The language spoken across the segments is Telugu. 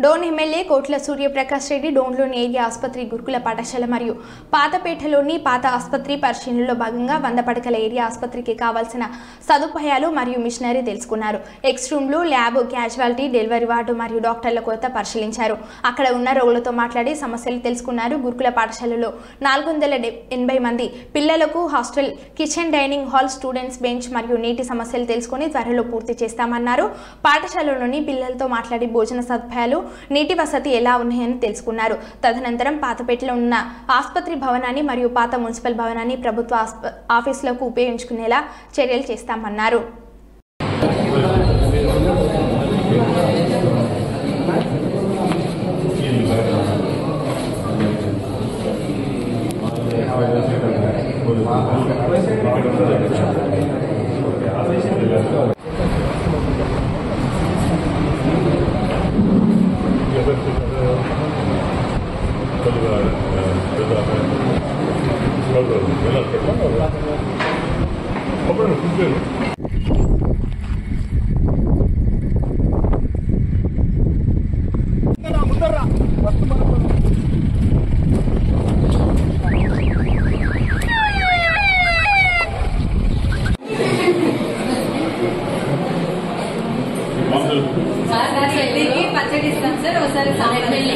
డోన్ ఎమ్మెల్యే కోట్ల సూర్యప్రకాష్ రెడ్డి డోన్లోని ఏరియా ఆసుపత్రి గురుకుల పాఠశాల మరియు పాతపేటలోని పాత ఆసుపత్రి పరిశీలనలో భాగంగా 100 పడకల ఏరియా ఆసుపత్రికి కావాల్సిన సదుపాయాలు మరియు మిషనరీ తెలుసుకున్నారు. ఎక్స్ రూమ్లు, ల్యాబ్, క్యాజువాలిటీ, డెలివరీ వార్డు మరియు డాక్టర్ల కొరత పరిశీలించారు. అక్కడ ఉన్న రోగులతో మాట్లాడి సమస్యలు తెలుసుకున్నారు. గురుకుల పాఠశాలలో 480 మంది పిల్లలకు hostel, kitchen, dining hall, students bench మరియు నీటి సమస్యలు తెలుసుకుని త్వరలో పూర్తి చేస్తామన్నారు. పాఠశాలలోని పిల్లలతో మాట్లాడి భోజన సదుపాయాలు, నీటి వసతి ఎలా ఉన్నాయని తెలుసుకున్నారు. తదనంతరం పాతపేటలో ఉన్న ఆసుపత్రి భవనాన్ని మరియు పాత మున్సిపల్ భవనాన్ని ప్రభుత్వ ఆఫీసులకు ఉపయోగించుకునేలా చర్యలు చేస్తామన్నారు. పచ్చడి ఇస్తాం సార్. ఒకసారి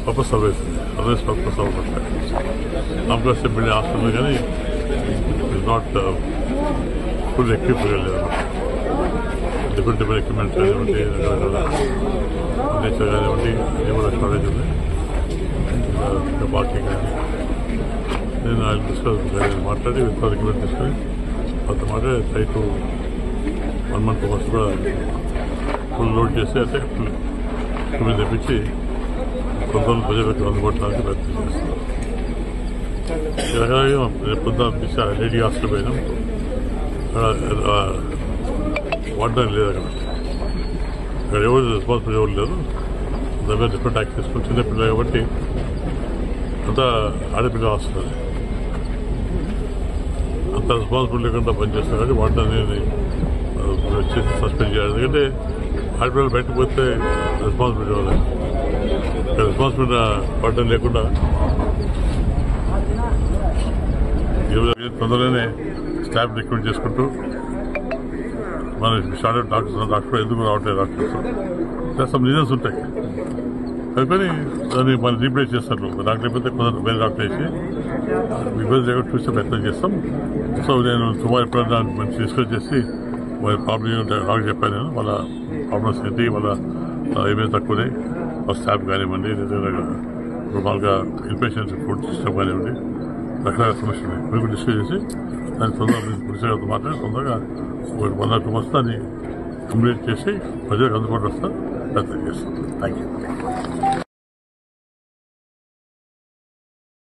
పర్పస్ సర్వీస్ పర్పస్ అవ్వబట్టాయి. అంబులెన్స్ బిల్డింగ్ హాస్పిటల్ కానీ ఇస్ నాట్ ఫుల్ ఎక్విప్ లేదు. డిఫరెంట్ ఎక్విప్మెంట్స్ కానివ్వండి, నేచర్ కానివ్వండి, ఇది కూడా షార్టేజ్ ఉంది. పార్కింగ్ కానీ నేను ఆయన తీసుకొని మాట్లాడి విత్ ఎక్విప్మెంట్ తీసుకొని కొంత మాట్లాడి సైట్ 1 month ఫస్ట్ కూడా ఫుల్ లోడ్ చేసి అంటే ఫుల్ తెప్పించి కొంత ప్రజలకు అందుబాటులోకి ప్రయత్నం చేస్తున్నాం. పొద్దున్న లేడీ హాస్టల్ పోయినాం, వాడడానికి లేదు. అక్కడ ఎవరు రెస్పాన్సిబుల్ ఎవరు లేరు. దాని మీద డిఫరెంట్ యాక్ట్ తీసుకుని చిన్నపిల్లలు కాబట్టి అంతా ఆడపిల్ల హాస్టల్ అంత రెస్పాన్సిబుల్ లేకుండా పనిచేస్తారు. కాబట్టి వాడడానికి వచ్చేసి సస్పెండ్ చేయాలి. ఎందుకంటే ఆడపిల్లలు బయటకు పోతే రెస్పాన్సిబిలిటీ ఇవ్వాలి. రెస్పాన్సిబిలిటీ పడడం లేకుండా తొందరగానే స్టాఫ్ రిక్రూట్ చేసుకుంటూ మన స్టాండర్డ్ డాక్టర్ ఎందుకు రావట్లేదు డాక్టర్స్ సమ్ రీజన్స్ ఉంటాయి. అందుకని దాన్ని మనం రీప్లేస్ చేస్తారు. డాక్టర్ అయిపోతే కొందరు వేరే డాక్టర్ వేసి ఇబ్బంది లేకుండా చూసే ప్రయత్నం చేస్తాం. సో నేను సుమారు ఎప్పుడైనా మంచి డిస్కస్ చేసి వాళ్ళ ప్రాబ్లం డాక్టర్ చెప్పాను. నేను వాళ్ళ ప్రాబ్లమ్స్ ఏంటి, వాళ్ళ ఏమేమి తక్కువనే వాళ్ళ స్టాఫ్ కానివ్వండి, లేదా మామూలుగా ఇన్పేషెంట్స్ ఫుడ్ సిస్టమ్ కానివ్వండి, రకరకాల సమస్యలు మీకు డిస్కస్ చేసి దాన్ని తొందరగా పురుషులతో మాట్లాడి తొందరగా 1 or 2 months దాన్ని కంప్లీట్ చేసి ప్రజలకు అందుబాటులో వస్తా ప్రయత్నం చేస్తాం. Thank you.